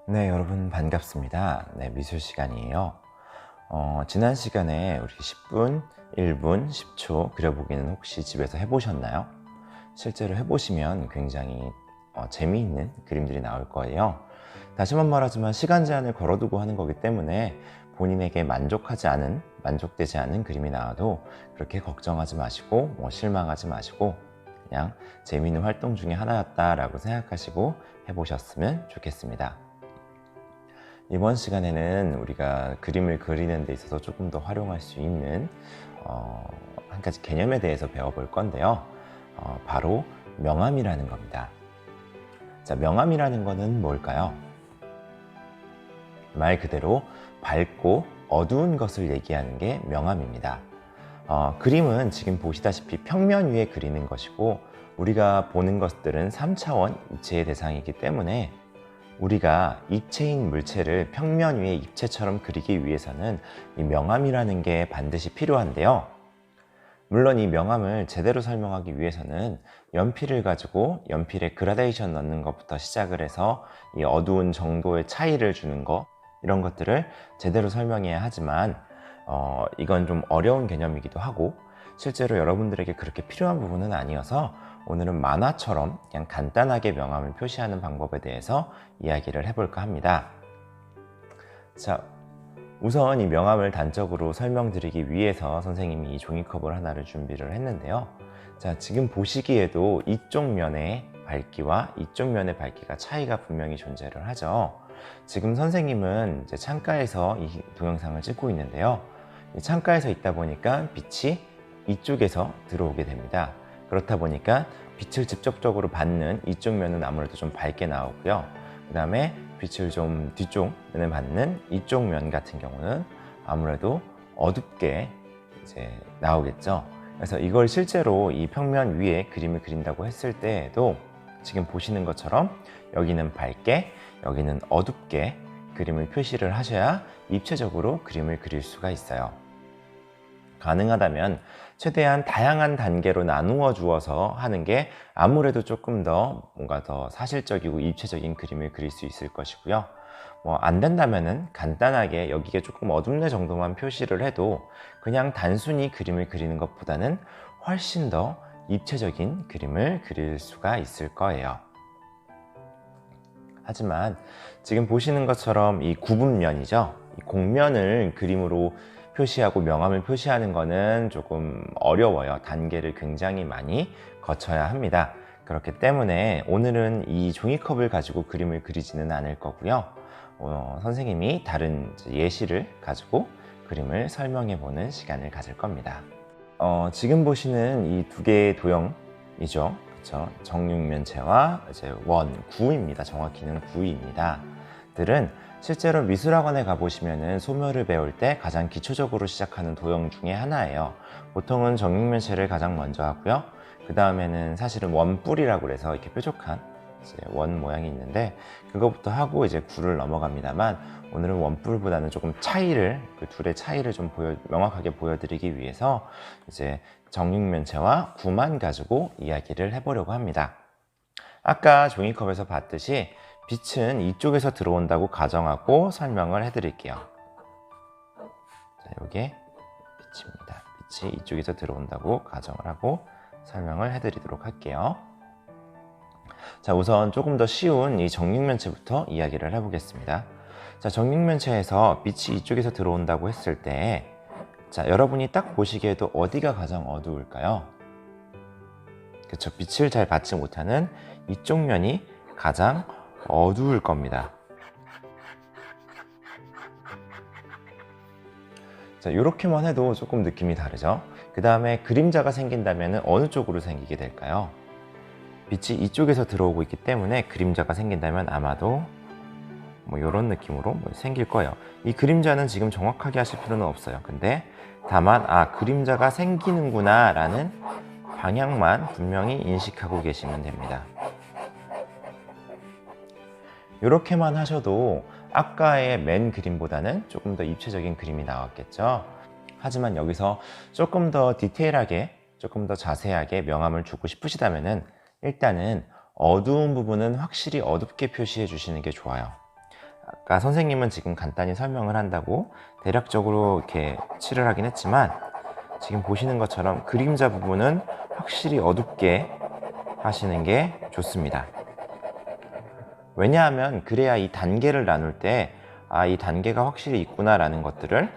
네, 여러분 반갑습니다. 네, 미술 시간이에요. 지난 시간에 우리 10분, 1분, 10초 그려보기는 혹시 집에서 해보셨나요? 실제로 해보시면 굉장히 재미있는 그림들이 나올 거예요. 다시만 말하지만 시간 제한을 걸어두고 하는 거기 때문에 본인에게 만족되지 않은 그림이 나와도 그렇게 걱정하지 마시고 실망하지 마시고 그냥 재미있는 활동 중에 하나였다라고 생각하시고 해보셨으면 좋겠습니다. 이번 시간에는 우리가 그림을 그리는 데 있어서 조금 더 활용할 수 있는 한 가지 개념에 대해서 배워볼 건데요. 바로 명암이라는 겁니다. 자, 명암이라는 거는 뭘까요? 말 그대로 밝고 어두운 것을 얘기하는 게 명암입니다. 그림은 지금 보시다시피 평면 위에 그리는 것이고 우리가 보는 것들은 3차원 입체의 대상이기 때문에 우리가 입체인 물체를 평면 위에 입체처럼 그리기 위해서는 이 명암이라는 게 반드시 필요한데요. 물론 이 명암을 제대로 설명하기 위해서는 연필을 가지고 연필에 그라데이션 넣는 것부터 시작을 해서 이 어두운 정도의 차이를 주는 거 이런 것들을 제대로 설명해야 하지만 이건 좀 어려운 개념이기도 하고 실제로 여러분들에게 그렇게 필요한 부분은 아니어서 오늘은 만화처럼 그냥 간단하게 명암을 표시하는 방법에 대해서 이야기를 해볼까 합니다. 자, 우선 이 명암을 단적으로 설명드리기 위해서 선생님이 이 종이컵을 하나를 준비를 했는데요. 자, 지금 보시기에도 이쪽 면의 밝기와 이쪽 면의 밝기가 차이가 분명히 존재를 하죠. 지금 선생님은 이제 창가에서 이 동영상을 찍고 있는데요. 이 창가에서 있다 보니까 빛이 이쪽에서 들어오게 됩니다. 그렇다 보니까 빛을 직접적으로 받는 이쪽 면은 아무래도 좀 밝게 나오고요. 그 다음에 빛을 좀 뒤쪽 면을 받는 이쪽 면 같은 경우는 아무래도 어둡게 이제 나오겠죠. 그래서 이걸 실제로 이 평면 위에 그림을 그린다고 했을 때에도 지금 보시는 것처럼 여기는 밝게 여기는 어둡게 그림을 표시를 하셔야 입체적으로 그림을 그릴 수가 있어요. 가능하다면 최대한 다양한 단계로 나누어 주어서 하는 게 아무래도 조금 더 뭔가 더 사실적이고 입체적인 그림을 그릴 수 있을 것이고요. 안 된다면은 간단하게 여기가 조금 어둡네 정도만 표시를 해도 그냥 단순히 그림을 그리는 것보다는 훨씬 더 입체적인 그림을 그릴 수가 있을 거예요. 하지만 지금 보시는 것처럼 이 구분면이죠. 이 곡면을 그림으로 표시하고 명암을 표시하는 거는 조금 어려워요. 단계를 굉장히 많이 거쳐야 합니다. 그렇기 때문에 오늘은 이 종이컵을 가지고 그림을 그리지는 않을 거고요. 선생님이 다른 예시를 가지고 그림을 설명해 보는 시간을 가질 겁니다. 지금 보시는 이 두 개의 도형이죠. 그렇죠? 정육면체와 이제 구입니다. 정확히는 구입니다. 들은 실제로 미술학원에 가보시면은 소묘를 배울 때 가장 기초적으로 시작하는 도형 중에 하나예요. 보통은 정육면체를 가장 먼저 하고요. 그 다음에는 사실은 원뿔이라고 해서 이렇게 뾰족한 이제 원 모양이 있는데 그거부터 하고 이제 구를 넘어갑니다만 오늘은 원뿔보다는 조금 차이를 그 둘의 차이를 좀 명확하게 보여드리기 위해서 이제 정육면체와 구만 가지고 이야기를 해보려고 합니다. 아까 종이컵에서 봤듯이 빛은 이쪽에서 들어온다고 가정하고 설명을 해드릴게요. 자, 이게 빛입니다. 빛이 이쪽에서 들어온다고 가정을 하고 설명을 해드리도록 할게요. 자, 우선 조금 더 쉬운 이 정육면체부터 이야기를 해보겠습니다. 자, 정육면체에서 빛이 이쪽에서 들어온다고 했을 때 자, 여러분이 딱 보시기에도 어디가 가장 어두울까요? 그렇죠. 빛을 잘 받지 못하는 이쪽 면이 가장 어두울 겁니다. 자, 이렇게만 해도 조금 느낌이 다르죠. 그 다음에 그림자가 생긴다면 어느 쪽으로 생기게 될까요? 빛이 이쪽에서 들어오고 있기 때문에 그림자가 생긴다면 아마도 뭐 이런 느낌으로 생길 거예요. 이 그림자는 지금 정확하게 하실 필요는 없어요. 근데 다만 그림자가 생기는구나 라는 방향만 분명히 인식하고 계시면 됩니다. 이렇게만 하셔도 아까의 맨 그림보다는 조금 더 입체적인 그림이 나왔겠죠. 하지만 여기서 조금 더 디테일하게, 조금 더 자세하게 명암을 주고 싶으시다면은 일단은 어두운 부분은 확실히 어둡게 표시해 주시는 게 좋아요. 아까 선생님은 지금 간단히 설명을 한다고 대략적으로 이렇게 칠을 하긴 했지만, 지금 보시는 것처럼 그림자 부분은 확실히 어둡게 하시는 게 좋습니다. 왜냐하면 그래야 이 단계를 나눌 때 이 단계가 확실히 있구나 라는 것들을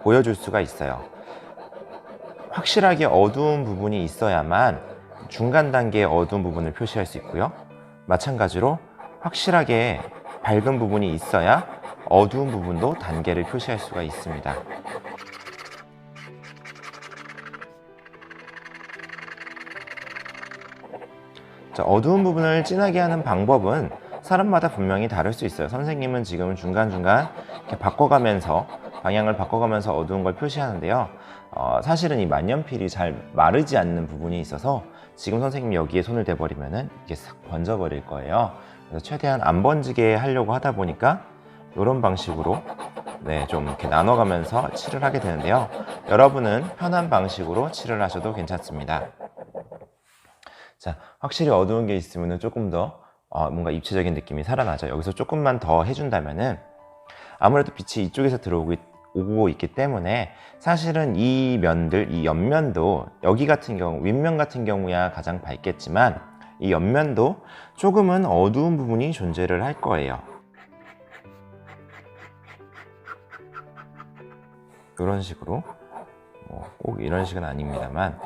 보여줄 수가 있어요. 확실하게 어두운 부분이 있어야만 중간 단계의 어두운 부분을 표시할 수 있고요. 마찬가지로 확실하게 밝은 부분이 있어야 어두운 부분도 단계를 표시할 수가 있습니다. 자, 어두운 부분을 진하게 하는 방법은 사람마다 분명히 다를 수 있어요. 선생님은 지금 중간중간 이렇게 바꿔가면서, 방향을 바꿔가면서 어두운 걸 표시하는데요. 사실은 이 만년필이 잘 마르지 않는 부분이 있어서 지금 선생님이 여기에 손을 대버리면은 이게 싹 번져버릴 거예요. 그래서 최대한 안 번지게 하려고 하다 보니까 이런 방식으로 좀 이렇게 나눠가면서 칠을 하게 되는데요. 여러분은 편한 방식으로 칠을 하셔도 괜찮습니다. 자, 확실히 어두운 게 있으면 조금 더 뭔가 입체적인 느낌이 살아나죠. 여기서 조금만 더 해준다면은 아무래도 빛이 이쪽에서 오고 있기 때문에 사실은 이 면들, 이 옆면도 여기 같은 경우, 윗면 같은 경우야 가장 밝겠지만 이 옆면도 조금은 어두운 부분이 존재를 할 거예요. 이런 식으로, 꼭 이런 식은 아닙니다만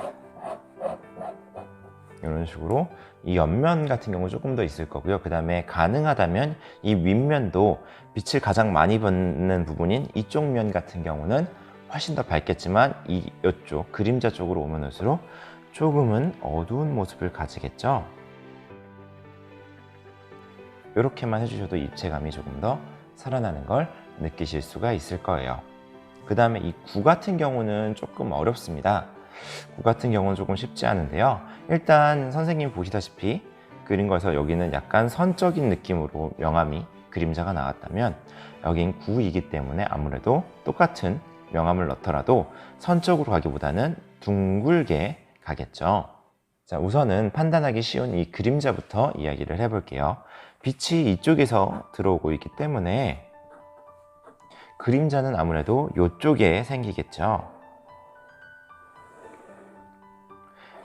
이런 식으로 이 옆면 같은 경우 조금 더 있을 거고요. 그 다음에 가능하다면 이 윗면도 빛을 가장 많이 받는 부분인 이쪽 면 같은 경우는 훨씬 더 밝겠지만 이쪽 그림자 쪽으로 오면 올수록 조금은 어두운 모습을 가지겠죠. 이렇게만 해주셔도 입체감이 조금 더 살아나는 걸 느끼실 수가 있을 거예요. 그 다음에 이 구 같은 경우는 조금 어렵습니다. 구 같은 경우는 조금 쉽지 않은데요. 일단 선생님 보시다시피 그린 거에서 여기는 약간 선적인 느낌으로 명암이 그림자가 나왔다면 여긴 구이기 때문에 아무래도 똑같은 명암을 넣더라도 선적으로 가기보다는 둥글게 가겠죠. 자, 우선은 판단하기 쉬운 이 그림자부터 이야기를 해볼게요. 빛이 이쪽에서 들어오고 있기 때문에 그림자는 아무래도 이쪽에 생기겠죠.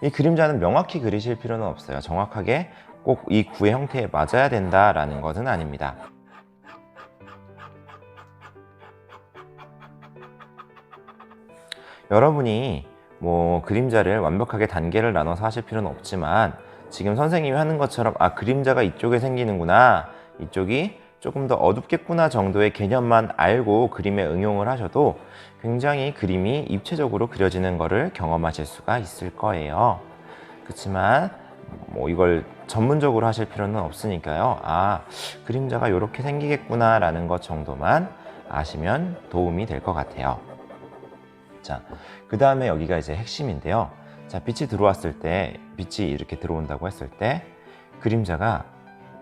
이 그림자는 명확히 그리실 필요는 없어요. 정확하게 꼭 이 구의 형태에 맞아야 된다라는 것은 아닙니다. 여러분이 그림자를 완벽하게 단계를 나눠서 하실 필요는 없지만 지금 선생님이 하는 것처럼 그림자가 이쪽에 생기는구나, 이쪽이 조금 더 어둡겠구나 정도의 개념만 알고 그림에 응용을 하셔도 굉장히 그림이 입체적으로 그려지는 것을 경험하실 수가 있을 거예요. 그렇지만 이걸 전문적으로 하실 필요는 없으니까요. 그림자가 이렇게 생기겠구나 라는 것 정도만 아시면 도움이 될 것 같아요. 자, 그 다음에 여기가 이제 핵심인데요. 자, 빛이 들어왔을 때, 빛이 이렇게 들어온다고 했을 때 그림자가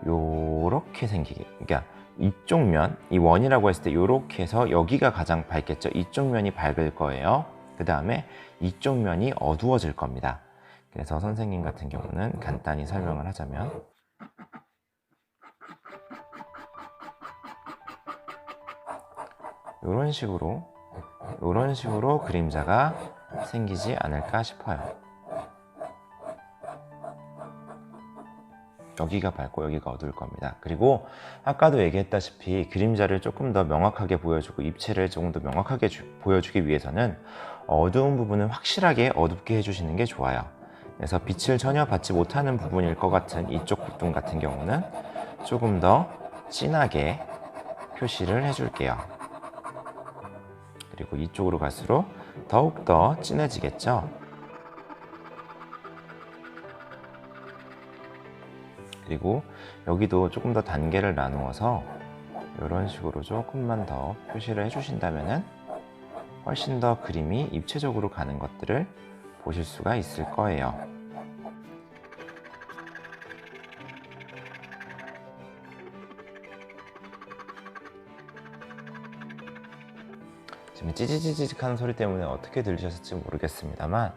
요렇게 생기게, 그러니까 이쪽 면, 이 원이라고 했을 때 요렇게 해서 여기가 가장 밝겠죠. 이쪽 면이 밝을 거예요. 그 다음에 이쪽 면이 어두워질 겁니다. 그래서 선생님 같은 경우는 간단히 설명을 하자면 이런 식으로 그림자가 생기지 않을까 싶어요. 여기가 밝고 여기가 어두울 겁니다. 그리고 아까도 얘기했다시피 그림자를 조금 더 명확하게 보여주고 입체를 조금 더 명확하게 보여주기 위해서는 어두운 부분은 확실하게 어둡게 해주시는 게 좋아요. 그래서 빛을 전혀 받지 못하는 부분일 것 같은 이쪽 부분 같은 경우는 조금 더 진하게 표시를 해줄게요. 그리고 이쪽으로 갈수록 더욱더 진해지겠죠. 그리고 여기도 조금 더 단계를 나누어서 이런 식으로 조금만 더 표시를 해주신다면 훨씬 더 그림이 입체적으로 가는 것들을 보실 수가 있을 거예요. 지금 찌지지직 하는 소리 때문에 어떻게 들리셨을지 모르겠습니다만,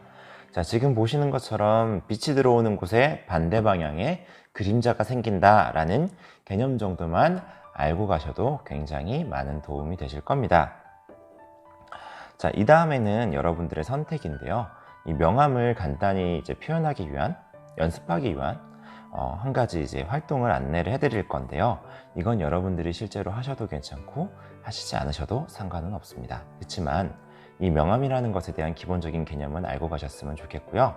자, 지금 보시는 것처럼 빛이 들어오는 곳에 반대 방향에 그림자가 생긴다라는 개념 정도만 알고 가셔도 굉장히 많은 도움이 되실 겁니다. 자, 이 다음에는 여러분들의 선택인데요. 이 명암을 간단히 이제 표현하기 위한, 연습하기 위한 한 가지 이제 활동을 안내를 해드릴 건데요. 이건 여러분들이 실제로 하셔도 괜찮고 하시지 않으셔도 상관은 없습니다. 그렇지만 이 명암이라는 것에 대한 기본적인 개념은 알고 가셨으면 좋겠고요.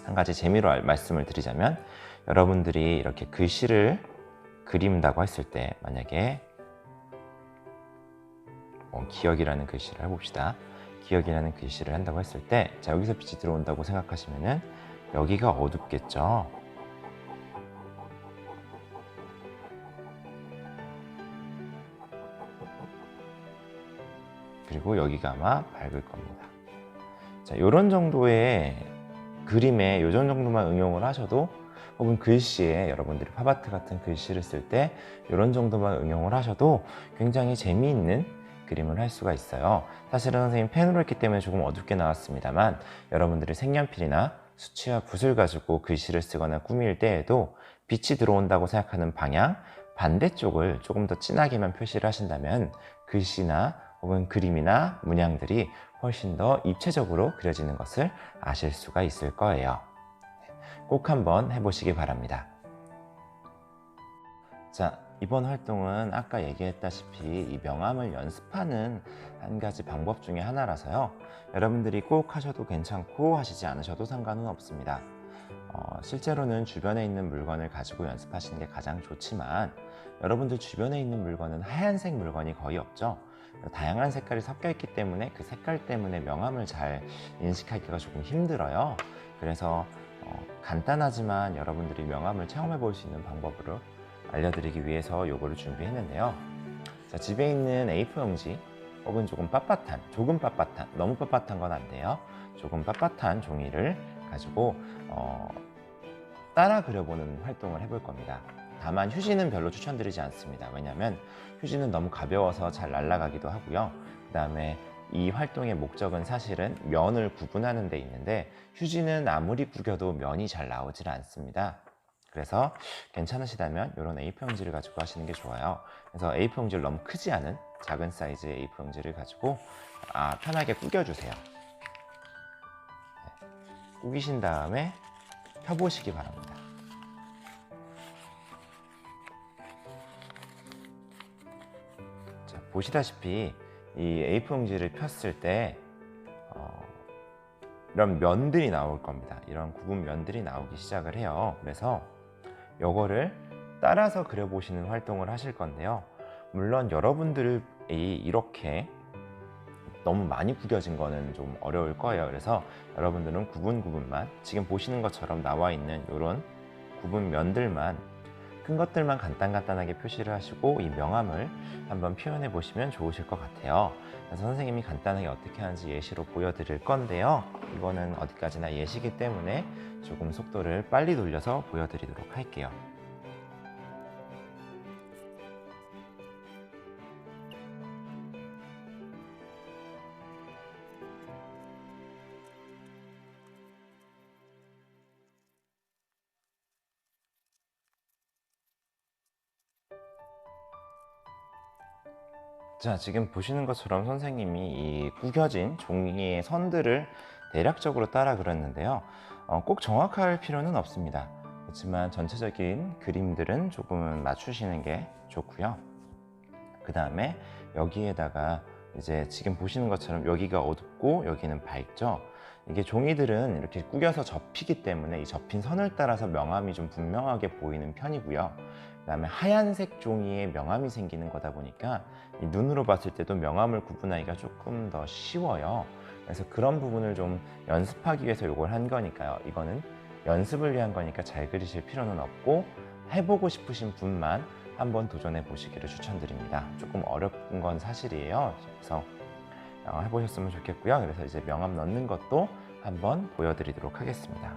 한 가지 재미로 말씀을 드리자면, 여러분들이 이렇게 글씨를 그린다고 했을 때, 만약에 기억이라는 글씨를 해봅시다. 기억이라는 글씨를 한다고 했을 때, 자, 여기서 빛이 들어온다고 생각하시면은 여기가 어둡겠죠. 그리고 여기가 아마 밝을 겁니다. 자, 요런 정도의 그림에 요런 정도만 응용을 하셔도, 혹은 글씨에 여러분들이 팝아트 같은 글씨를 쓸 때 이런 정도만 응용을 하셔도 굉장히 재미있는 그림을 할 수가 있어요. 사실은 선생님 펜으로 했기 때문에 조금 어둡게 나왔습니다만, 여러분들이 색연필이나 수치와 붓을 가지고 글씨를 쓰거나 꾸밀 때에도 빛이 들어온다고 생각하는 방향 반대쪽을 조금 더 진하게만 표시를 하신다면 글씨나 혹은 그림이나 문양들이 훨씬 더 입체적으로 그려지는 것을 아실 수가 있을 거예요. 꼭 한번 해보시기 바랍니다. 자, 이번 활동은 아까 얘기했다시피 이 명암을 연습하는 한 가지 방법 중에 하나라서요. 여러분들이 꼭 하셔도 괜찮고 하시지 않으셔도 상관은 없습니다. 실제로는 주변에 있는 물건을 가지고 연습하시는 게 가장 좋지만, 여러분들 주변에 있는 물건은 하얀색 물건이 거의 없죠. 다양한 색깔이 섞여 있기 때문에 그 색깔 때문에 명암을 잘 인식하기가 조금 힘들어요. 그래서 간단하지만 여러분들이 명암을 체험해 볼 수 있는 방법으로 알려드리기 위해서 요거를 준비했는데요. 자, 집에 있는 A4 용지 혹은 조금 빳빳한, 너무 빳빳한 건 안 돼요. 조금 빳빳한 종이를 가지고 따라 그려보는 활동을 해볼 겁니다. 다만 휴지는 별로 추천드리지 않습니다. 왜냐하면 휴지는 너무 가벼워서 잘 날아가기도 하고요. 그 다음에 이 활동의 목적은 사실은 면을 구분하는 데 있는데, 휴지는 아무리 구겨도 면이 잘 나오질 않습니다. 그래서 괜찮으시다면 이런 A4 용지를 가지고 하시는 게 좋아요. 그래서 A4 용지를 너무 크지 않은 작은 사이즈의 A4 용지를 가지고 편하게 구겨주세요. 구기신 다음에 펴보시기 바랍니다. 자, 보시다시피 이 A4 용지를 폈을 때 이런 면들이 나올 겁니다. 이런 구분 면들이 나오기 시작을 해요. 그래서 요거를 따라서 그려보시는 활동을 하실 건데요. 물론 여러분들이 이렇게 너무 많이 구겨진 거는 좀 어려울 거예요. 그래서 여러분들은 구분만, 지금 보시는 것처럼 나와 있는 이런 구분 면들만, 큰 것들만 간단하게 표시를 하시고 이 명암을 한번 표현해 보시면 좋으실 것 같아요. 그래서 선생님이 간단하게 어떻게 하는지 예시로 보여드릴 건데요. 이거는 어디까지나 예시기 때문에 조금 속도를 빨리 돌려서 보여드리도록 할게요. 자, 지금 보시는 것처럼 선생님이 이 구겨진 종이의 선들을 대략적으로 따라 그렸는데요. 꼭 정확할 필요는 없습니다. 그렇지만 전체적인 그림들은 조금은 맞추시는 게 좋고요. 그 다음에 여기에다가 이제 지금 보시는 것처럼 여기가 어둡고 여기는 밝죠. 이게 종이들은 이렇게 구겨서 접히기 때문에 이 접힌 선을 따라서 명암이 좀 분명하게 보이는 편이고요. 그 다음에 하얀색 종이에 명암이 생기는 거다 보니까 이 눈으로 봤을 때도 명암을 구분하기가 조금 더 쉬워요. 그래서 그런 부분을 좀 연습하기 위해서 이걸 한 거니까요. 이거는 연습을 위한 거니까 잘 그리실 필요는 없고, 해보고 싶으신 분만 한번 도전해 보시기를 추천드립니다. 조금 어려운 건 사실이에요. 그래서 해보셨으면 좋겠고요. 그래서 이제 명암 넣는 것도 한번 보여드리도록 하겠습니다.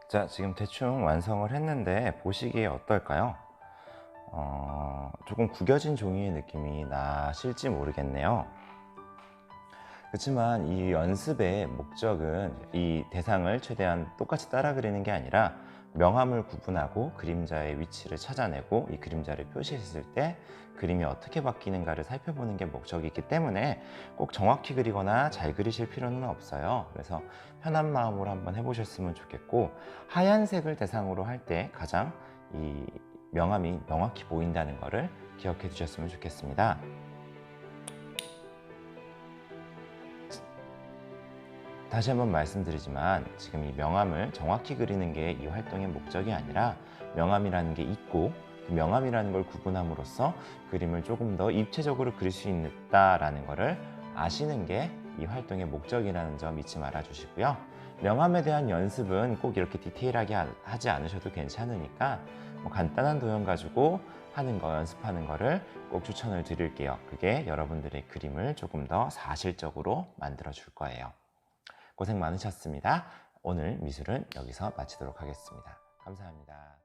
자, 지금 대충 완성을 했는데 보시기에 어떨까요? 조금 구겨진 종이의 느낌이 나실지 모르겠네요. 그렇지만 이 연습의 목적은 이 대상을 최대한 똑같이 따라 그리는 게 아니라 명암을 구분하고 그림자의 위치를 찾아내고 이 그림자를 표시했을 때 그림이 어떻게 바뀌는가를 살펴보는 게 목적이기 때문에 꼭 정확히 그리거나 잘 그리실 필요는 없어요. 그래서 편한 마음으로 한번 해보셨으면 좋겠고, 하얀색을 대상으로 할 때 가장 이 명암이 명확히 보인다는 것을 기억해 주셨으면 좋겠습니다. 다시 한번 말씀드리지만 지금 이 명암을 정확히 그리는 게 이 활동의 목적이 아니라 명암이라는 게 있고 그 명암이라는 걸 구분함으로써 그림을 조금 더 입체적으로 그릴 수 있다라는 것을 아시는 게 이 활동의 목적이라는 점 잊지 말아 주시고요. 명암에 대한 연습은 꼭 이렇게 디테일하게 하지 않으셔도 괜찮으니까 뭐 간단한 도형 가지고 하는 거, 연습하는 거를 꼭 추천을 드릴게요. 그게 여러분들의 그림을 조금 더 사실적으로 만들어 줄 거예요. 고생 많으셨습니다. 오늘 미술은 여기서 마치도록 하겠습니다. 감사합니다.